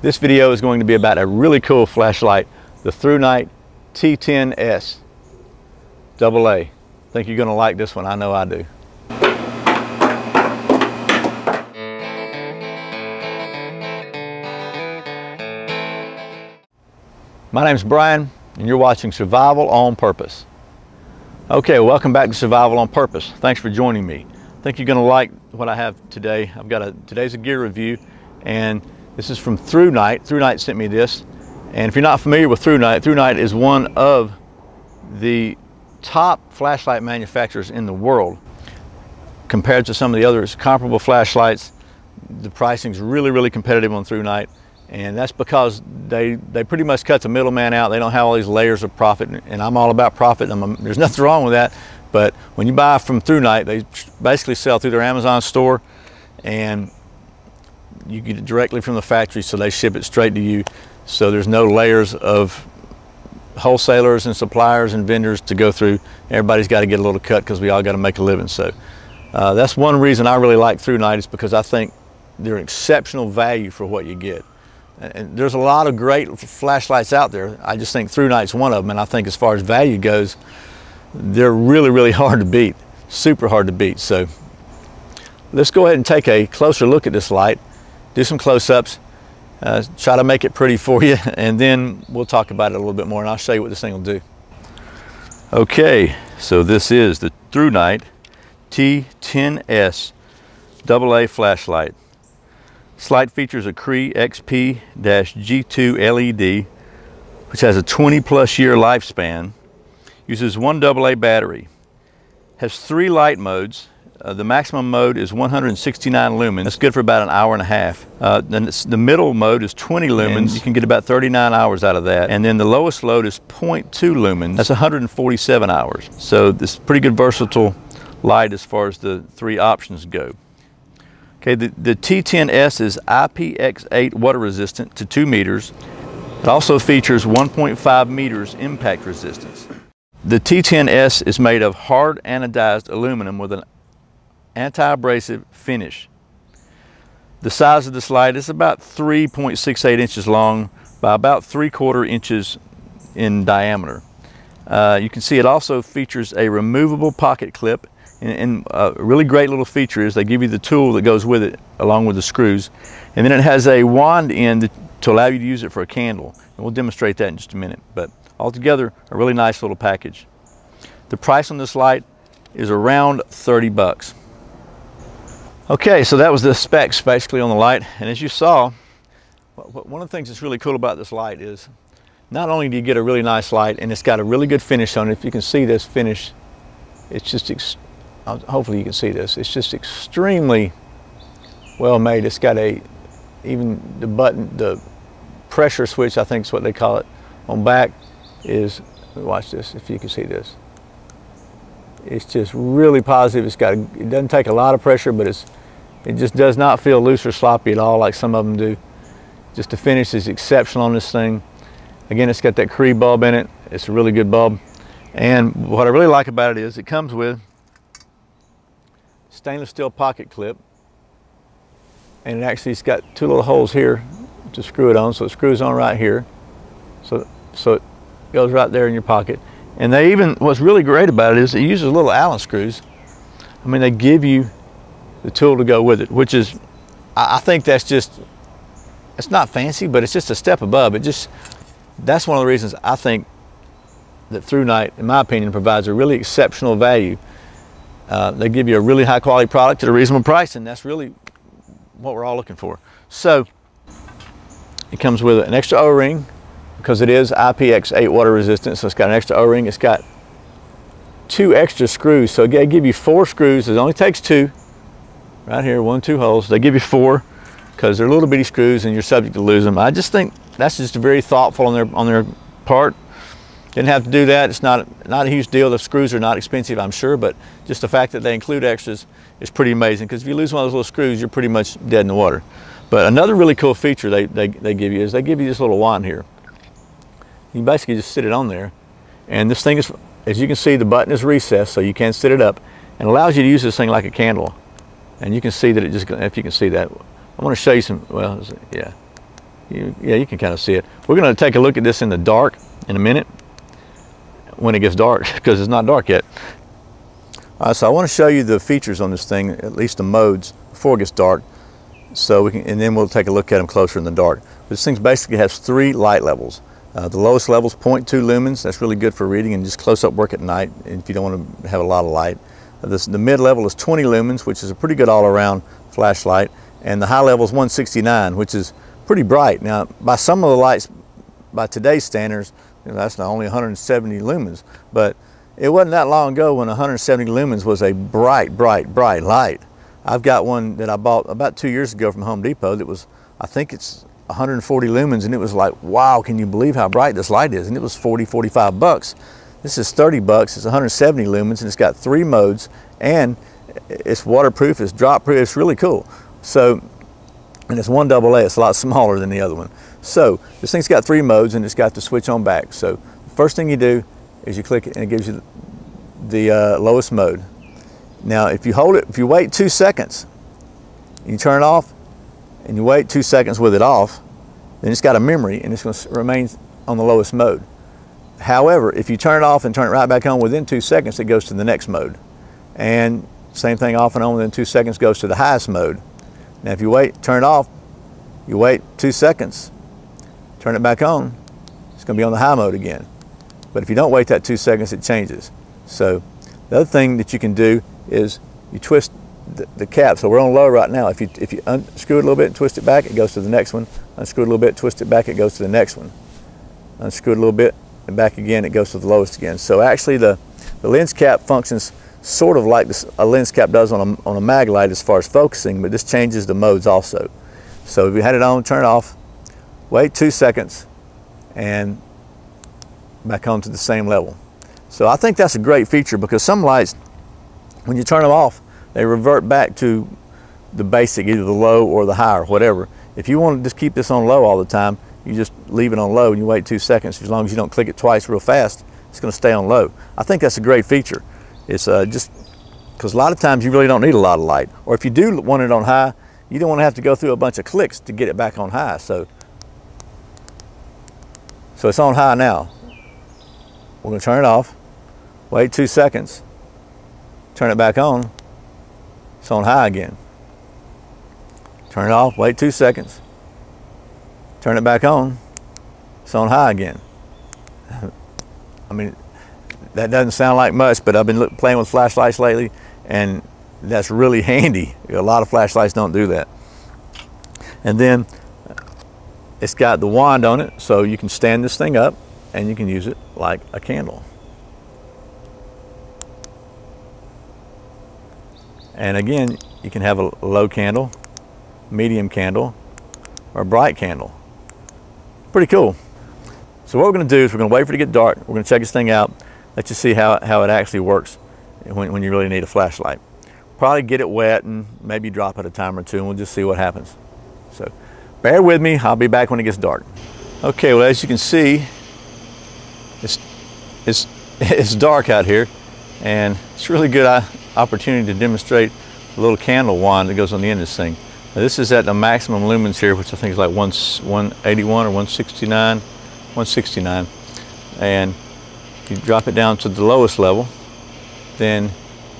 This video is going to be about a really cool flashlight, the Thrunite T10S AA. I think you're going to like this one. I know I do. My name's Brian, and you're watching Survival on Purpose. Okay, welcome back to Survival on Purpose. Thanks for joining me. I think you're going to like what I have today. Today's a gear review, and this is from Thrunite. Thrunite sent me this, and if you're not familiar with Thrunite, Thrunite is one of the top flashlight manufacturers in the world. Compared to some of the others, comparable flashlights, the pricing's really competitive on Thrunite, and that's because they pretty much cut the middleman out. They don't have all these layers of profit, and I'm all about profit. There's nothing wrong with that, but when you buy from Thrunite, they basically sell through their Amazon store, and you get it directly from the factory, so they ship it straight to you. So there's no layers of wholesalers and suppliers and vendors to go through. Everybody's got to get a little cut because we all got to make a living. So that's one reason I really like Thrunite, is because I think they're an exceptional value for what you get. And there's a lot of great flashlights out there. I just think Thrunite's one of them, and I think as far as value goes, they're really hard to beat, super hard to beat. So let's go ahead and take a closer look at this light, do some close-ups, try to make it pretty for you, and then we'll talk about it a little bit more, and I'll show you what this thing will do. Okay, so this is the Thrunite T10S AA flashlight. This light features a Cree XP-G2 LED, which has a 20+ year lifespan, uses one AA battery, has 3 light modes. The maximum mode is 169 lumens. That's good for about an hour and a half. Then the middle mode is 20 lumens. You can get about 39 hours out of that. And then the lowest load is 0.2 lumens. That's 147 hours. So this is pretty good versatile light as far as the 3 options go. Okay, the T10S is IPX8 water resistant to 2 meters. It also features 1.5 meters impact resistance. The T10S is made of hard anodized aluminum with an anti-abrasive finish. The size of this light is about 3.68 inches long by about 3/4 inches in diameter. You can see it also features a removable pocket clip, and a really great little feature is they give you the tool that goes with it along with the screws, and then it has a wand end to allow you to use it for a candle, and we'll demonstrate that in just a minute. But altogether, a really nice little package. The price on this light is around 30 bucks. Okay, so that was the specs basically on the light, and as you saw, one of the things that's really cool about this light is not only do you get a really nice light, and it's got a really good finish on it. If you can see this finish, it's just, hopefully you can see this, it's just extremely well made. It's got even the button, the pressure switch, I think is what they call it, on back is, watch this, if you can see this. It's just really positive. It doesn't take a lot of pressure, but it just does not feel loose or sloppy at all like some of them do. Just the finish is exceptional on this thing. Again, it's got that Cree bulb in it. It's a really good bulb. And what I really like about it is it comes with stainless steel pocket clip, and it's got 2 little holes here to screw it on, so it screws on right here. So it goes right there in your pocket. And what's really great about it is it uses little Allen screws. I mean, they give you the tool to go with it, which is, I think it's not fancy, but it's just a step above. That's one of the reasons I think that Thrunite, in my opinion, provides a really exceptional value. They give you a really high quality product at a reasonable price, and that's really what we're all looking for. So it comes with an extra O-ring, because it is IPX8 water resistant, so it's got an extra O-ring. It's got 2 extra screws, so they give you 4 screws. It only takes 2, right here, 1, 2 holes. They give you 4 because they're little bitty screws, and you're subject to lose them. I just think that's just very thoughtful on their part. Didn't have to do that. It's not a huge deal. The screws are not expensive, I'm sure, but just the fact that they include extras is pretty amazing, because if you lose one of those little screws, you're pretty much dead in the water. But another really cool feature they give you is they give you this little wand here. You basically just sit it on there, and this thing is, as you can see, the button is recessed, so you can sit it up, and allows you to use this thing like a candle. And you can see that it just, if you can see that, I want to show you some, well, yeah. Yeah, you can kind of see it. We're going to take a look at this in the dark in a minute when it gets dark, because it's not dark yet. So I want to show you the features on this thing, at least the modes, before it gets dark. So we can, and then we'll take a look at them closer in the dark. This thing basically has 3 light levels. The lowest level is 0.2 lumens. That's really good for reading and just close-up work at night if you don't want to have a lot of light. The mid level is 20 lumens, which is a pretty good all-around flashlight. And the high level is 169, which is pretty bright. Now, by some of the lights, by today's standards, that's not only 170 lumens, but it wasn't that long ago when 170 lumens was a bright, bright, bright light. I've got one that I bought about 2 years ago from Home Depot that was, I think it's 140 lumens, and it was like, wow, can you believe how bright this light is? And it was 40, 45 bucks. This is 30 bucks, it's 170 lumens, and it's got 3 modes, and it's waterproof, it's drop proof, it's really cool. So, and it's 1AA, it's a lot smaller than the other one. So, this thing's got 3 modes, and it's got the switch on back. So, the first thing you do is you click it, and it gives you the lowest mode. Now, if you hold it, if you wait 2 seconds, you turn it off, and you wait 2 seconds with it off, then it's got a memory, and it's going to remain on the lowest mode. However, if you turn it off and turn it right back on within 2 seconds, it goes to the next mode. And same thing, off and on within 2 seconds goes to the highest mode. Now, if you wait, turn it off, you wait 2 seconds, turn it back on, it's going to be on the high mode again. But if you don't wait that 2 seconds, it changes. So the other thing that you can do is you twist the cap. So we're on low right now. If you unscrew it a little bit and twist it back, it goes to the next one. Unscrew it a little bit, twist it back, it goes to the next one. Unscrew it a little bit and back again, it goes to the lowest again. So actually the lens cap functions sort of like a lens cap does on a mag light as far as focusing, but this changes the modes also. So if you had it on, turn it off, wait 2 seconds, and back on to the same level. So I think that's a great feature, because some lights, when you turn them off, they revert back to the basic, either the low or the high or whatever. If you want to just keep this on low all the time, you just leave it on low and you wait 2 seconds. As long as you don't click it twice real fast, it's going to stay on low. I think that's a great feature. It's just because a lot of times you really don't need a lot of light. Or if you do want it on high, you don't want to have to go through a bunch of clicks to get it back on high. So it's on high now. We're going to turn it off, wait 2 seconds, turn it back on, it's on high again. Turn it off, wait 2 seconds, turn it back on, it's on high again. I mean, that doesn't sound like much, but I've been playing with flashlights lately, and that's really handy. A lot of flashlights don't do that. And then it's got the wand on it, so you can stand this thing up and you can use it like a candle. And again, you can have a low candle, medium candle, or a bright candle. Pretty cool. So what we're going to do is we're going to wait for it to get dark. We're going to check this thing out, let you see how it actually works when you really need a flashlight. Probably get it wet and maybe drop it a time or two, and we'll just see what happens. So bear with me, I'll be back when it gets dark. Okay, well, as you can see, it's dark out here, and it's a really good opportunity to demonstrate the little candle wand that goes on the end of this thing. Now, this is at the maximum lumens here, which I think is like 181 or 169. And if you drop it down to the lowest level, then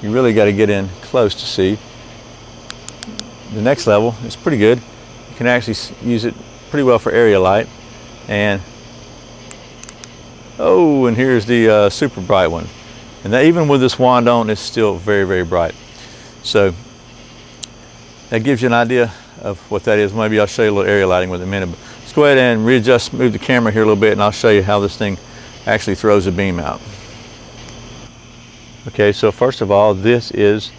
you really got to get in close to see. The next level is pretty good. You can actually use it pretty well for area light. And oh, and here's the super bright one. And that, even with this wand on, it's still very, very bright. So that gives you an idea of what that is. Maybe I'll show you a little area lighting with it in a minute. But let's go ahead and readjust, move the camera here a little bit, and I'll show you how this thing actually throws a beam out. Okay, so first of all, this is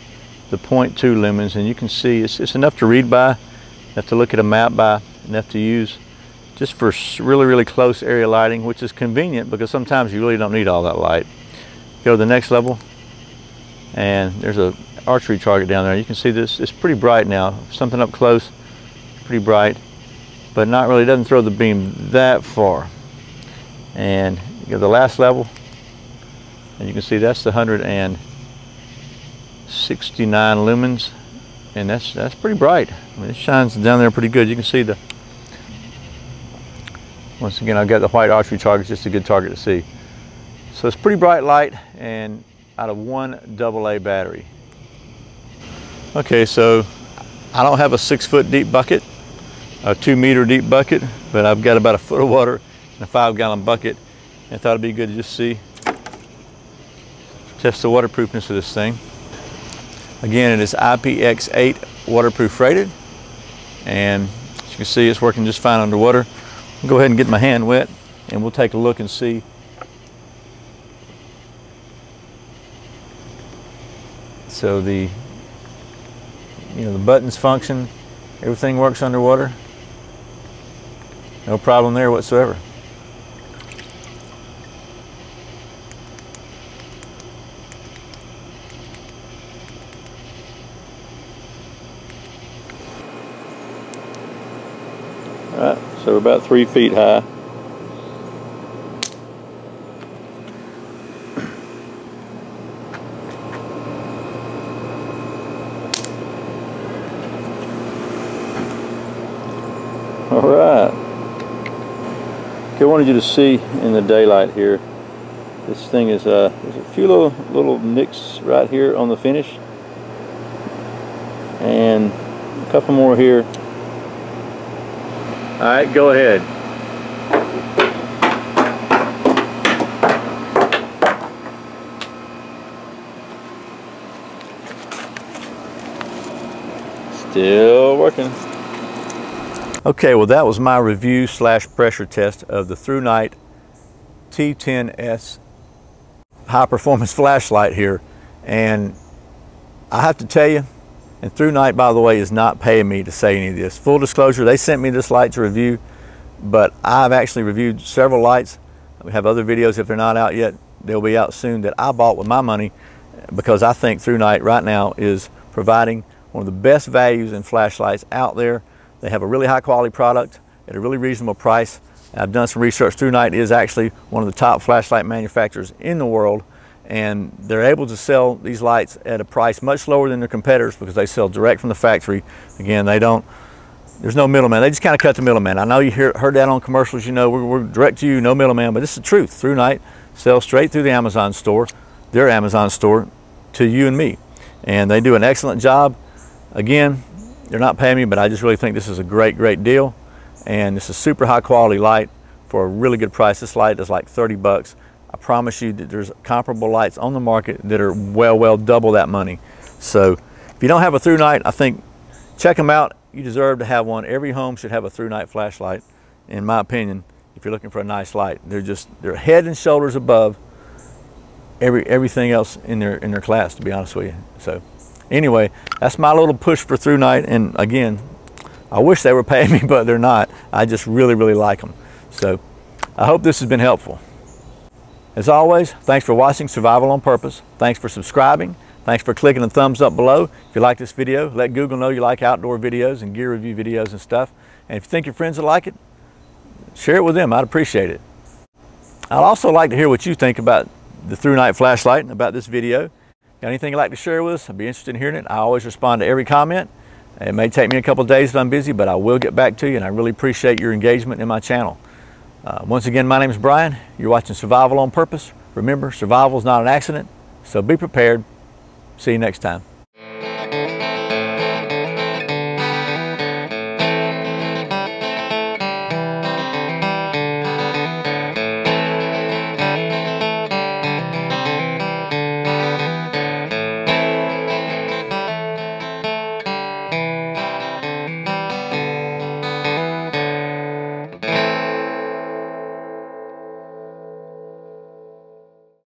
the 0.2 lumens, and you can see it's enough to read by, enough to look at a map by, enough to use just for really, really close area lighting, which is convenient because sometimes you really don't need all that light. Go to the next level, and there's a archery target down there. You can see this, it's pretty bright now. Something up close, pretty bright, but not really, doesn't throw the beam that far. And you go to the last level, and you can see that's the 169 lumens, and that's pretty bright. I mean, it shines down there pretty good. You can see Once again, I've got the white archery target, just a good target to see. So it's pretty bright light and out of one AA battery. Okay, so I don't have a 6-foot deep bucket, a 2-meter deep bucket, but I've got about a foot of water in a 5-gallon bucket. And I thought it'd be good to just test the waterproofness of this thing. Again, it is IPX8 waterproof rated, and as you can see, it's working just fine underwater. I'll go ahead and get my hand wet, and we'll take a look and see. So the buttons function, everything works underwater. No problem there whatsoever. All right, so we're about 3 feet high. All right. Okay, I wanted you to see in the daylight here. This thing is there's a few little nicks right here on the finish, and a couple more here. All right, go ahead. Still working. Okay, well, that was my review / pressure test of the Thrunite T10S high performance flashlight here. And I have to tell you, and Thrunite, by the way, is not paying me to say any of this. Full disclosure, they sent me this light to review, but I've actually reviewed several lights. We have other videos, if they're not out yet, they'll be out soon, that I bought with my money, because I think Thrunite right now is providing one of the best values in flashlights out there. They have a really high quality product at a really reasonable price. I've done some research. Thrunite is actually one of the top flashlight manufacturers in the world, and they're able to sell these lights at a price much lower than their competitors because they sell direct from the factory. Again, there's no middleman. They just kind of cut the middleman. I know you heard that on commercials, we're direct to you, no middleman, but this is the truth. Thrunite sells straight through the Amazon store, their Amazon store, to you and me. And they do an excellent job. Again, they're not paying me, but I just really think this is a great deal. And this is super high quality light for a really good price. This light is like 30 bucks. I promise you that there's comparable lights on the market that are well double that money. So if you don't have a Thrunite, I think check them out. You deserve to have one. Every home should have a Thrunite flashlight, in my opinion, if you're looking for a nice light. They're head and shoulders above everything else in their class, to be honest with you. So anyway, that's my little push for Thrunite, and again, I wish they were paying me, but they're not. I just really like them. So I hope this has been helpful. As always, thanks for watching Survival on Purpose. Thanks for subscribing. Thanks for clicking the thumbs up below. If you like this video, let Google know you like outdoor videos and gear review videos and stuff. And if you think your friends will like it, share it with them. I'd appreciate it. I'd also like to hear what you think about the Thrunite flashlight and about this video. Got anything you'd like to share with us? I'd be interested in hearing it. I always respond to every comment. It may take me a couple of days if I'm busy, but I will get back to you, and I really appreciate your engagement in my channel. Once again, my name is Brian. You're watching Survival on Purpose. Remember, survival is not an accident, so be prepared. See you next time.